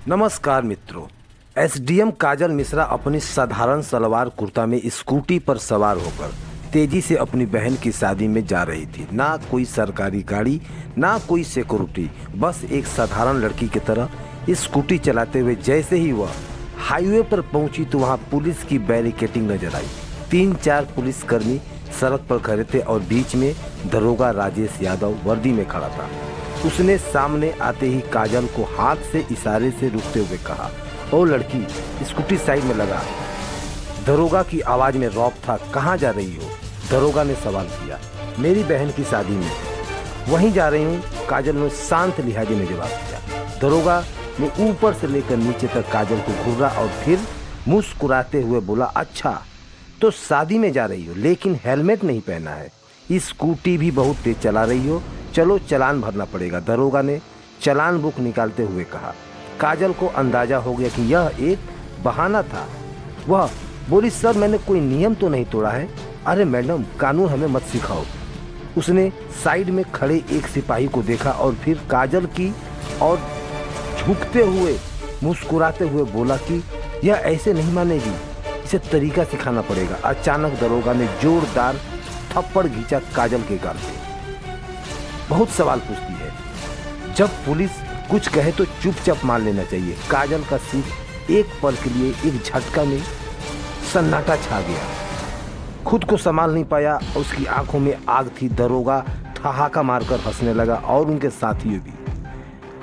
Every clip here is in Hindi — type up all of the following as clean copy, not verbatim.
नमस्कार मित्रों। एसडीएम काजल मिश्रा अपनी साधारण सलवार कुर्ता में स्कूटी पर सवार होकर तेजी से अपनी बहन की शादी में जा रही थी। ना कोई सरकारी गाड़ी, ना कोई सिक्योरिटी, बस एक साधारण लड़की की तरह स्कूटी चलाते हुए जैसे ही वह हाईवे पर पहुंची तो वहां पुलिस की बैरिकेडिंग नजर आई। 3-4 पुलिसकर्मी सड़क पर खड़े थे और बीच में दरोगा राजेश यादव वर्दी में खड़ा था। उसने सामने आते ही काजल को हाथ से इशारे से रुकते हुए कहा, ओ लड़की, स्कूटी साइड में लगा। दरोगा की आवाज में रौब था। कहाँ जा रही हो? दरोगा ने सवाल किया। मेरी बहन की शादी में। वहीं जा रही हूँ, काजल ने शांत लिहाजे में जवाब दिया। दरोगा ने ऊपर से लेकर नीचे तक काजल को घूरा और फिर मुस्कुराते हुए बोला, अच्छा तो शादी में जा रही हो, लेकिन हेलमेट नहीं पहना है, स्कूटी भी बहुत तेज चला रही हो, चलो चालान भरना पड़ेगा। दरोगा ने चालान बुक निकालते हुए कहा। काजल को अंदाजा हो गया कि यह एक बहाना था। वह बोली, सर मैंने कोई नियम तो नहीं तोड़ा है। अरे मैडम, कानून हमें मत सिखाओ। उसने साइड में खड़े एक सिपाही को देखा और फिर काजल की और झुकते हुए मुस्कुराते हुए बोला कि यह ऐसे नहीं मानेगी, इसे तरीका सिखाना पड़ेगा। अचानक दरोगा ने जोरदार थप्पड़ घींचा काजल के गाल पे। बहुत सवाल पूछती है। जब पुलिस कुछ कहे तो चुपचाप मान लेना चाहिए। काजल का सिर एक पल के लिए एक झटका में सन्नाटा छा गया। खुद को संभाल नहीं पाया। उसकी आंखों में आग थी। दरोगा ठहाका मारकर हंसने लगा और उनके साथियों भी।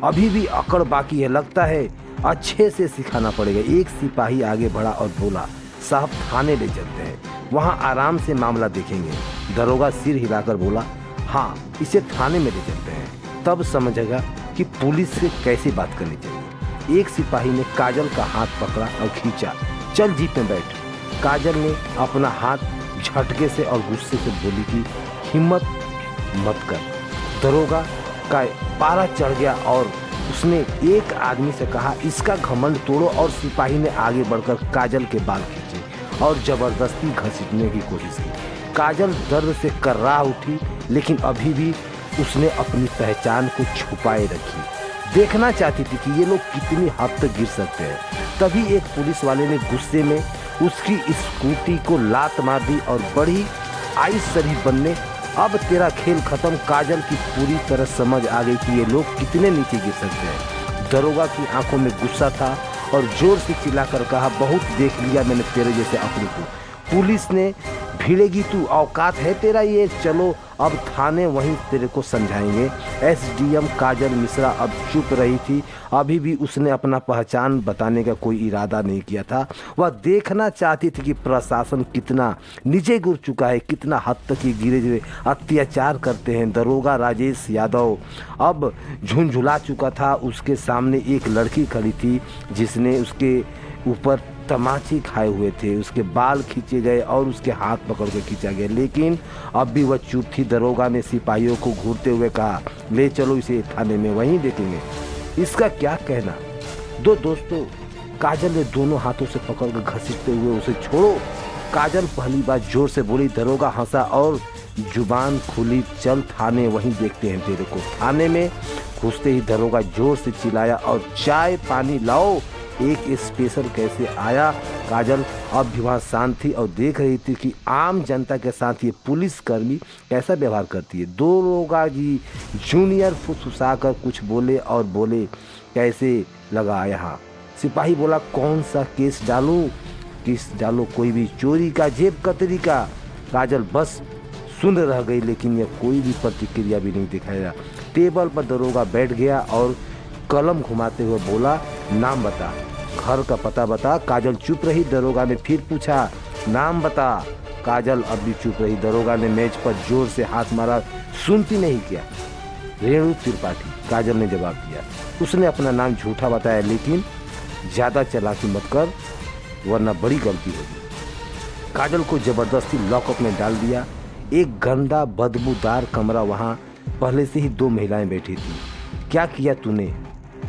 अभी भी अकड़ बाकी है, लगता है अच्छे से सिखाना पड़ेगा। एक सिपाही आगे बढ़ा और बोला, साहब थाने ले चलते हैं, वहां आराम से मामला देखेंगे। दरोगा सिर हिलाकर बोला, हाँ इसे थाने में ले चलते हैं, तब समझेगा कि पुलिस से कैसे बात करनी चाहिए। एक सिपाही ने काजल का हाथ पकड़ा और खींचा, चल जीप में बैठ। काजल ने अपना हाथ झटके से और गुस्से से बोली कि हिम्मत मत कर। दरोगा का पारा चढ़ गया और उसने एक आदमी से कहा, इसका घमंड तोड़ो। और सिपाही ने आगे बढ़कर काजल के बाल खींचे और जबरदस्ती घसीटने की कोशिश की। काजल दर्द से कर्रा उठी, लेकिन अभी भी उसने अपनी पहचान को छुपाए रखी। देखना चाहती थी कि ये लोग कितनी हद तक गिर सकते हैं। तभी एक पुलिस वाले ने गुस्से में उसकी स्कूटी को लात मार दी और बड़ी आई शरीफ बनने, अब तेरा खेल खत्म। काजल की पूरी तरह समझ आ गई कि ये लोग कितने नीचे गिर सकते हैं। दरोगा की आंखों में गुस्सा था और जोर से चिल्लाकर कहा, बहुत देख लिया मैंने तेरे जैसे अपने को, पुलिस ने भिड़ेगी तू, औकात है तेरा ये, चलो अब थाने, वहीं तेरे को समझाएंगे। एसडीएम काजल मिश्रा अब चुप रही थी। अभी भी उसने अपना पहचान बताने का कोई इरादा नहीं किया था। वह देखना चाहती थी कि प्रशासन कितना नीचे गिर चुका है, कितना हद तक ये गिरे हुए अत्याचार करते हैं। दरोगा राजेश यादव अब झुंझुला चुका था। उसके सामने एक लड़की खड़ी थी जिसने उसके ऊपर तमाचे खाए हुए थे। उसके बाल खींचे गए और उसके हाथ पकड़ के खींचा गया, लेकिन अब भी वह चुप थी। दरोगा ने सिपाहियों को घूरते हुए कहा, ले चलो इसे थाने में, वहीं देखेंगे इसका क्या कहना। दो दोस्तों, काजल ने दोनों हाथों से पकड़कर घसीटते हुए उसे छोड़ो। काजल पहली बार जोर से बोली। दरोगा हंसा और जुबान खुली, चल थाने, वहीं देखते हैं तेरे को। थाने में घुसते ही दरोगा जोर से चिल्लाया, और चाय पानी लाओ, एक स्पेशल कैसे आया। काजल अब भी वहाँ शांत थी और देख रही थी कि आम जनता के साथ ये पुलिसकर्मी कैसा व्यवहार करती है। दरोगा जी जूनियर फुसफुसाकर कुछ बोले और बोले, कैसे लगा यहाँ? सिपाही बोला, कौन सा केस डालूं? केस डालो कोई भी, चोरी का, जेब कतरी का। काजल बस सुन रह गई, लेकिन यह कोई भी प्रतिक्रिया भी नहीं दिखाया। टेबल पर दरोगा बैठ गया और कलम घुमाते हुए बोला, नाम बता, घर का पता बता। काजल चुप रही। दरोगा ने फिर पूछा, नाम बता। काजल अब भी चुप रही। दरोगा ने मेज पर जोर से हाथ मारा, सुनती नहीं क्या? रेणु त्रिपाठी, काजल ने जवाब दिया। उसने अपना नाम झूठा बताया, लेकिन ज़्यादा चालाकी मत कर वरना बड़ी गलती होगी। काजल को जबरदस्ती लॉकअप में डाल दिया। एक गंदा बदबूदार कमरा, वहाँ पहले से ही 2 महिलाएं बैठी थी। क्या किया तूने?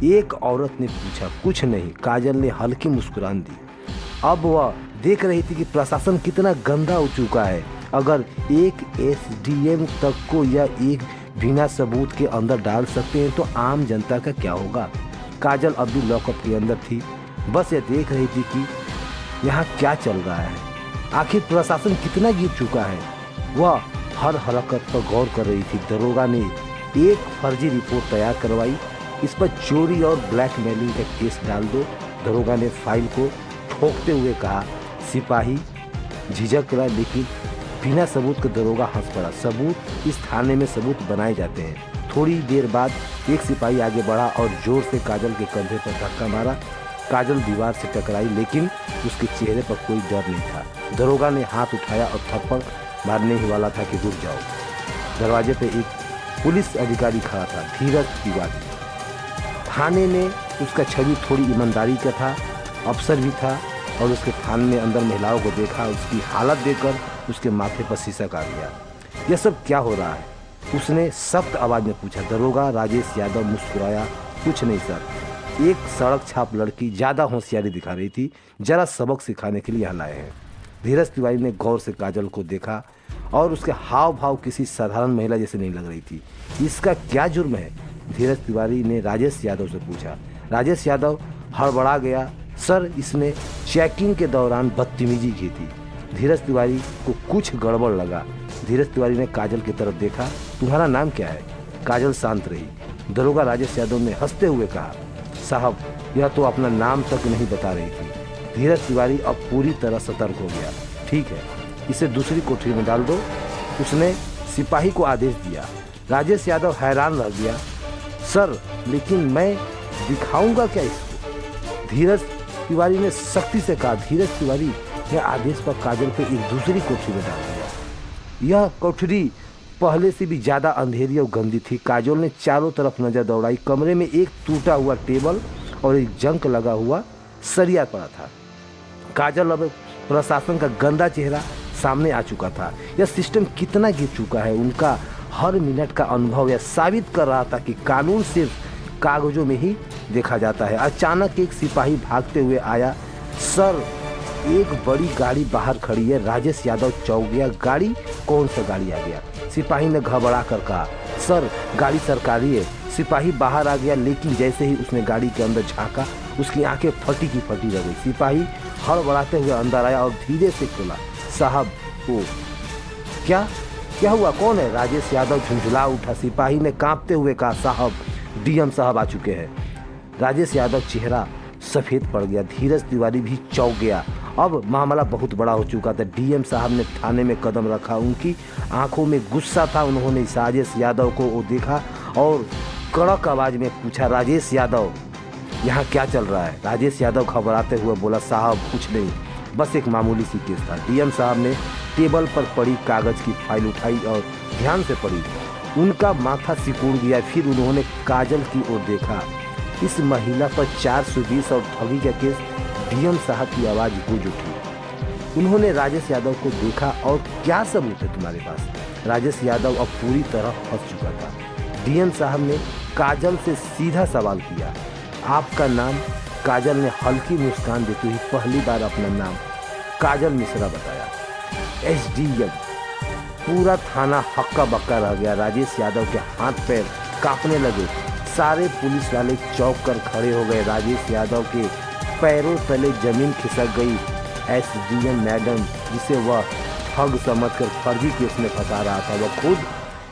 एक औरत ने पूछा। कुछ नहीं, काजल ने हल्की मुस्कुरान दी। अब वह देख रही थी कि प्रशासन कितना गंदा हो चुका है। अगर एक एसडीएम तक को या एक बिना सबूत के अंदर डाल सकते हैं तो आम जनता का क्या होगा। काजल अब भी लॉकअप के अंदर थी, बस ये देख रही थी कि यहाँ क्या चल रहा है, आखिर प्रशासन कितना गिर चुका है। वह हर हरकत पर गौर कर रही थी। दरोगा ने एक फर्जी रिपोर्ट तैयार करवाई, इस पर चोरी और ब्लैकमेलिंग का केस डाल दो। दरोगा ने फाइल को ठोकते हुए कहा। सिपाही झिझक रहा, लेकिन बिना सबूत के दरोगा हंस पड़ा। सबूत, इस थाने में सबूत बनाए जाते हैं। थोड़ी देर बाद एक सिपाही आगे बढ़ा और जोर से काजल के कंधे पर धक्का मारा। काजल दीवार से टकराई, लेकिन उसके चेहरे पर कोई डर नहीं था। दरोगा ने हाथ उठाया और थप्पड़ मारने ही वाला था कि रुक जाओ। दरवाजे पे एक पुलिस अधिकारी खड़ा था, धीरज तिवारी। थाने में उसका छवि थोड़ी ईमानदारी का था, अफसर भी था, और उसके थाने में अंदर महिलाओं को देखा। उसकी हालत देखकर उसके माथे पर शीशा आ गया। यह सब क्या हो रहा है? उसने सख्त आवाज में पूछा। दरोगा राजेश यादव मुस्कुराया। कुछ नहीं सर, एक सड़क छाप लड़की ज़्यादा होशियारी दिखा रही थी, जरा सबक सिखाने के लिए यहाँ लाए हैं। धीरज तिवारी ने गौर से काजल को देखा और उसके हाव भाव किसी साधारण महिला जैसे नहीं लग रही थी। इसका क्या जुर्म है? धीरज तिवारी ने राजेश यादव से पूछा। राजेश यादव हड़बड़ा गया। सर, इसने चेकिंग के दौरान बदतमीजी की थी। धीरज तिवारी को कुछ गड़बड़ लगा। धीरज तिवारी ने काजल की तरफ देखा। तुम्हारा नाम क्या है? काजल शांत रही। दरोगा राजेश यादव ने हंसते हुए कहा, साहब, यह तो अपना नाम तक नहीं बता रही थी। धीरज तिवारी अब पूरी तरह सतर्क हो गया। ठीक है, इसे दूसरी कोठरी में डाल दो, उसने सिपाही को आदेश दिया। राजेश यादव हैरान रह गया। सर, लेकिन मैं दिखाऊंगा क्या इसको? धीरज तिवारी ने सख्ती से कहा। धीरज तिवारी ने आदेश पर काजल को एक दूसरी कोठरी में डाल दिया। यह कोठरी पहले से भी ज़्यादा अंधेरी और गंदी थी। काजल ने चारों तरफ नजर दौड़ाई। कमरे में एक टूटा हुआ टेबल और एक जंग लगा हुआ सरिया पड़ा था। काजल अब प्रशासन का गंदा चेहरा सामने आ चुका था। यह सिस्टम कितना गिर चुका है, उनका हर मिनट का अनुभव यह साबित कर रहा था कि कानून सिर्फ कागजों में ही देखा जाता है। अचानक एक सिपाही भागते हुए आया। सर, एक बड़ी गाड़ी बाहर खड़ी है। राजेश यादव चौंक गया। गाड़ी? कौन सा गाड़ी आ गया? सिपाही ने घबरा कर कहा। सर, गाड़ी सरकारी है। सिपाही बाहर आ गया, लेकिन जैसे ही उसने गाड़ी के अंदर झांका, उसकी आंखें फटी की फटी रह गई। सिपाही हड़बड़ाते हुए अंदर आया और धीरे से खोला। साहब, वो क्या क्या हुआ? कौन है? राजेश यादव झुंझुला उठा। सिपाही ने कांपते हुए कहा, साहब, डीएम साहब आ चुके हैं। राजेश यादव चेहरा सफ़ेद पड़ गया। धीरज तिवारी भी चौंक गया। अब मामला बहुत बड़ा हो चुका था। डीएम साहब ने थाने में कदम रखा। उनकी आंखों में गुस्सा था। उन्होंने राजेश यादव को वो देखा और कड़क आवाज में पूछा, राजेश यादव, यहाँ क्या चल रहा है? राजेश यादव घबराते हुए बोला, साहब, कुछ नहीं, बस एक मामूली सी केस था। डीएम साहब ने टेबल पर पड़ी कागज की फाइल उठाई और ध्यान से पढ़ी। उनका माथा सिकुड़ गया। फिर उन्होंने काजल की ओर देखा। इस महिला पर 420 और ठगी का केस। डीएम साहब की आवाज़ गूंज उठी। उन्होंने राजेश यादव को देखा। और क्या सबूत है तुम्हारे पास? राजेश यादव अब पूरी तरह फंस चुका था। डीएम साहब ने काजल से सीधा सवाल किया, आपका नाम? काजल ने हल्की मुस्कान देते हुए पहली बार अपना नाम काजल मिश्रा बताया। एसडीएम। पूरा थाना हक्का बक्का रह गया। राजेश यादव के हाथ पैर कांपने लगे। सारे पुलिस वाले चौंक कर खड़े हो गए। राजेश यादव के पैरों तले जमीन खिसक गई। एसडीएम मैडम, जिसे वह ठग समझकर फर्जी केस में फंसा रहा था, वह खुद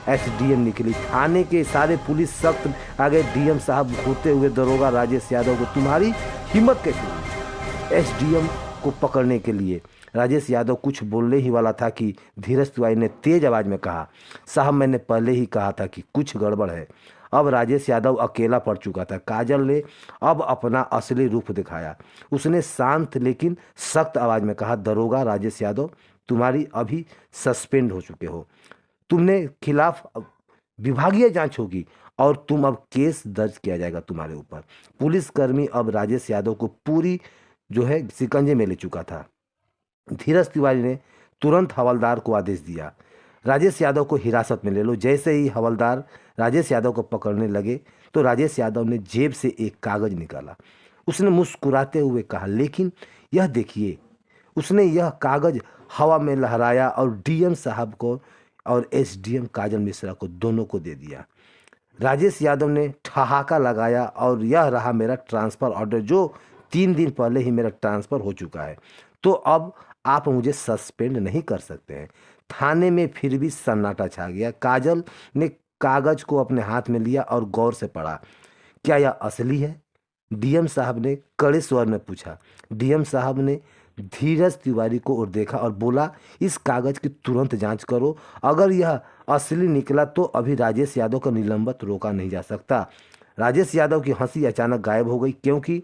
एसडीएम निकली। थाने के सारे पुलिस सख्त आ गए। डीएम साहब घूरते हुए दरोगा राजेश यादव को, तुम्हारी हिम्मत कैसे हुई एसडीएम को पकड़ने के लिए? राजेश यादव कुछ बोलने ही वाला था कि धीरज तिवारी ने तेज आवाज में कहा, साहब, मैंने पहले ही कहा था कि कुछ गड़बड़ है। अब राजेश यादव अकेला पड़ चुका था। काजल ने अब अपना असली रूप दिखाया। उसने शांत लेकिन सख्त आवाज में कहा, दरोगा राजेश यादव, तुम्हारी अभी सस्पेंड हो चुके हो। तुमने खिलाफ विभागीय जांच होगी और तुम अब केस दर्ज किया जाएगा तुम्हारे ऊपर। पुलिसकर्मी अब राजेश यादव को पूरी शिकंजे में ले चुका था। धीरज तिवारी ने तुरंत हवलदार को आदेश दिया, राजेश यादव को हिरासत में ले लो। जैसे ही हवलदार राजेश यादव को पकड़ने लगे तो राजेश यादव ने जेब से एक कागज निकाला। उसने मुस्कुराते हुए कहा, लेकिन यह देखिए। उसने यह कागज हवा में लहराया और डीएम साहब को और एसडीएम काजल मिश्रा को दोनों को दे दिया। राजेश यादव ने ठहाका लगाया और यह रहा मेरा ट्रांसफ़र ऑर्डर, जो 3 दिन पहले ही मेरा ट्रांसफ़र हो चुका है, तो अब आप मुझे सस्पेंड नहीं कर सकते हैं। थाने में फिर भी सन्नाटा छा गया। काजल ने कागज को अपने हाथ में लिया और गौर से पढ़ा। क्या यह असली है? डीएम साहब ने कड़े स्वर में पूछा। डीएम साहब ने धीरज तिवारी को और देखा और बोला, इस कागज की तुरंत जांच करो। अगर यह असली निकला तो अभी राजेश यादव का निलंबित रोका नहीं जा सकता। राजेश यादव की हंसी अचानक गायब हो गई, क्योंकि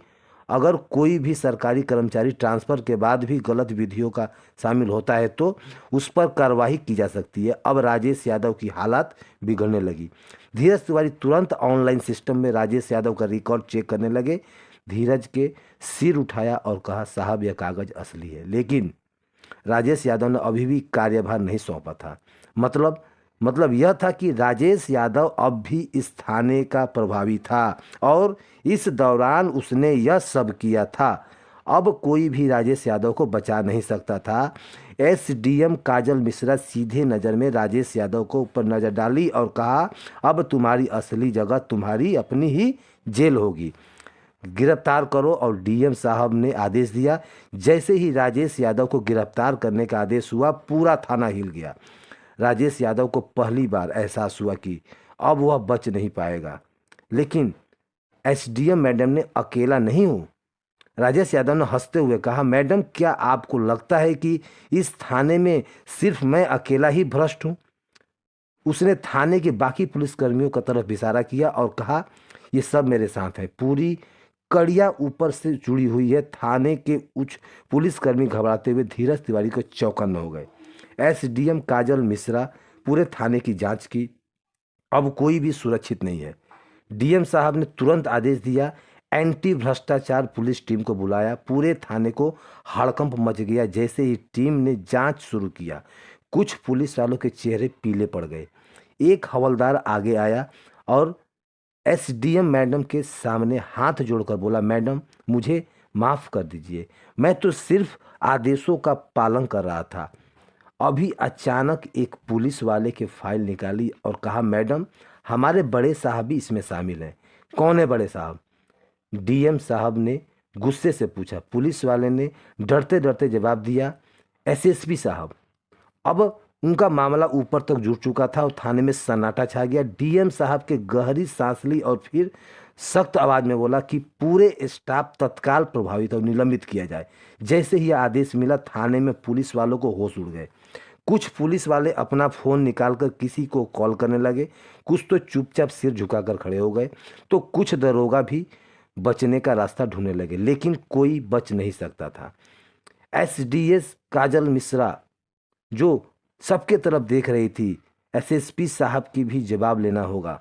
अगर कोई भी सरकारी कर्मचारी ट्रांसफ़र के बाद भी गलत विधियों का शामिल होता है तो उस पर कार्रवाई की जा सकती है। अब राजेश यादव की हालत बिगड़ने लगी। धीरज तिवारी तुरंत ऑनलाइन सिस्टम में राजेश यादव का रिकॉर्ड चेक करने लगे। धीरज के सिर उठाया और कहा, साहब यह कागज़ असली है। लेकिन राजेश यादव ने अभी भी कार्यभार नहीं सौंपा था। मतलब यह था कि राजेश यादव अब भी इस थाने का प्रभावी था और इस दौरान उसने यह सब किया था। अब कोई भी राजेश यादव को बचा नहीं सकता था। एसडीएम काजल मिश्रा सीधे नज़र में राजेश यादव को ऊपर नज़र डाली और कहा, अब तुम्हारी असली जगह तुम्हारी अपनी ही जेल होगी, गिरफ्तार करो। और डीएम साहब ने आदेश दिया। जैसे ही राजेश यादव को गिरफ्तार करने का आदेश हुआ, पूरा थाना हिल गया। राजेश यादव को पहली बार एहसास हुआ कि अब वह बच नहीं पाएगा। लेकिन एसडीएम मैडम ने अकेला नहीं हूँ। राजेश यादव ने हंसते हुए कहा, मैडम क्या आपको लगता है कि इस थाने में सिर्फ मैं अकेला ही भ्रष्ट हूँ? उसने थाने के बाकी पुलिसकर्मियों की तरफ इशारा किया और कहा, ये सब मेरे साथ है। पूरी कड़िया ऊपर से जुड़ी हुई है। थाने के उच्च पुलिसकर्मी घबराते हुए धीरज तिवारी को चौकन्ना हो गए। एसडीएम काजल मिश्रा पूरे थाने की जांच की। अब कोई भी सुरक्षित नहीं है। डीएम साहब ने तुरंत आदेश दिया, एंटी भ्रष्टाचार पुलिस टीम को बुलाया। पूरे थाने को हड़कंप मच गया। जैसे ही टीम ने जांच शुरू किया, कुछ पुलिस वालों के चेहरे पीले पड़ गए। एक हवलदार आगे आया और एसडीएम मैडम के सामने हाथ जोड़कर बोला, मैडम मुझे माफ़ कर दीजिए, मैं तो सिर्फ आदेशों का पालन कर रहा था। अभी अचानक एक पुलिस वाले के फाइल निकाली और कहा, मैडम हमारे बड़े साहब भी इसमें शामिल हैं। कौन है बड़े साहब? डीएम साहब ने गुस्से से पूछा। पुलिस वाले ने डरते डरते जवाब दिया, एसएसपी साहब। अब उनका मामला ऊपर तक जुड़ चुका था और थाने में सन्नाटा छा गया। डीएम साहब के गहरी सांस ली और फिर सख्त आवाज में बोला कि पूरे स्टाफ तत्काल प्रभावित और निलंबित किया जाए। जैसे ही आदेश मिला, थाने में पुलिस वालों को होश उड़ गए। कुछ पुलिस वाले अपना फ़ोन निकालकर किसी को कॉल करने लगे, कुछ तो चुपचाप सिर झुकाकर खड़े हो गए, तो कुछ दरोगा भी बचने का रास्ता ढूंढने लगे, लेकिन कोई बच नहीं सकता था। एसडीएस काजल मिश्रा जो सबके तरफ देख रही थी, एसएसपी साहब की भी जवाब लेना होगा।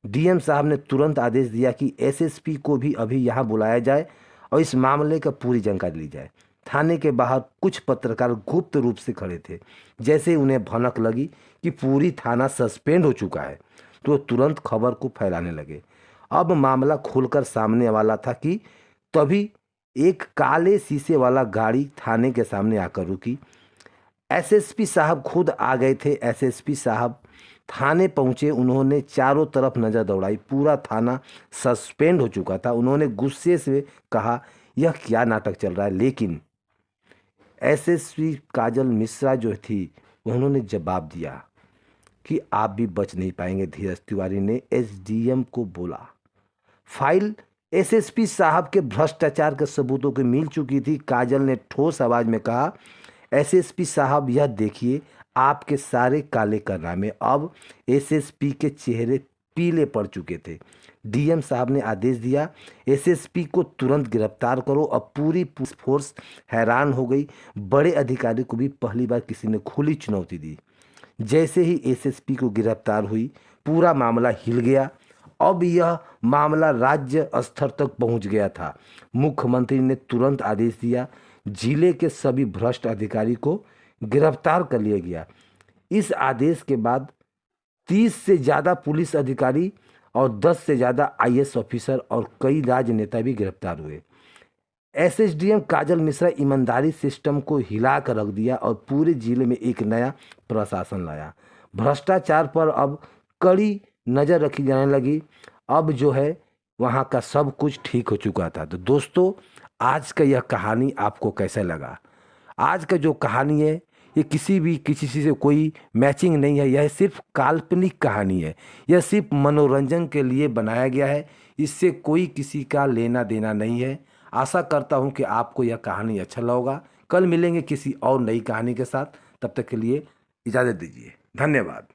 डीएम साहब ने तुरंत आदेश दिया कि एसएसपी को भी अभी यहाँ बुलाया जाए और इस मामले का पूरी जानकारी ली जाए। थाने के बाहर कुछ पत्रकार गुप्त रूप से खड़े थे। जैसे उन्हें भनक लगी कि पूरी थाना सस्पेंड हो चुका है, तो तुरंत खबर को फैलाने लगे। अब मामला खुलकर सामने वाला था कि तभी एक काले शीशे वाला गाड़ी थाने के सामने आकर रुकी। एसएसपी साहब खुद आ गए थे। एसएसपी साहब थाने पहुंचे। उन्होंने चारों तरफ नज़र दौड़ाई। पूरा थाना सस्पेंड हो चुका था। उन्होंने गुस्से से कहा, यह क्या नाटक चल रहा है? लेकिन एसएसपी काजल मिश्रा जो थी, उन्होंने जवाब दिया कि आप भी बच नहीं पाएंगे। धीरज तिवारी ने एसडीएम को बोला। फाइल एसएसपी साहब के भ्रष्टाचार के सबूतों की मिल चुकी थी। काजल ने ठोस आवाज में कहा, एसएसपी साहब यह देखिए, आपके सारे काले कारनामे। अब एसएसपी के चेहरे पीले पड़ चुके थे। डीएम साहब ने आदेश दिया, एसएसपी को तुरंत गिरफ्तार करो। अब पूरी पुलिस फोर्स हैरान हो गई। बड़े अधिकारी को भी पहली बार किसी ने खुली चुनौती दी। जैसे ही एसएसपी को गिरफ्तार हुई, पूरा मामला हिल गया। अब यह मामला राज्य स्तर तक पहुंच गया था। मुख्यमंत्री ने तुरंत आदेश दिया, जिले के सभी भ्रष्ट अधिकारी को गिरफ्तार कर लिया गया। इस आदेश के बाद 30 से ज़्यादा पुलिस अधिकारी और 10 से ज़्यादा आईएएस ऑफिसर और कई राजनेता भी गिरफ्तार हुए। एसएसडीएम काजल मिश्रा ईमानदारी सिस्टम को हिला कर रख दिया और पूरे जिले में एक नया प्रशासन लाया। भ्रष्टाचार पर अब कड़ी नज़र रखी जाने लगी। अब जो है वहाँ का सब कुछ ठीक हो चुका था। तो दोस्तों, आज का यह कहानी आपको कैसा लगा? आज का जो कहानी है ये किसी से कोई मैचिंग नहीं है, यह सिर्फ काल्पनिक कहानी है, यह सिर्फ मनोरंजन के लिए बनाया गया है, इससे कोई किसी का लेना देना नहीं है। आशा करता हूँ कि आपको यह कहानी अच्छा लगा। कल मिलेंगे किसी और नई कहानी के साथ, तब तक के लिए इजाज़त दीजिए। धन्यवाद।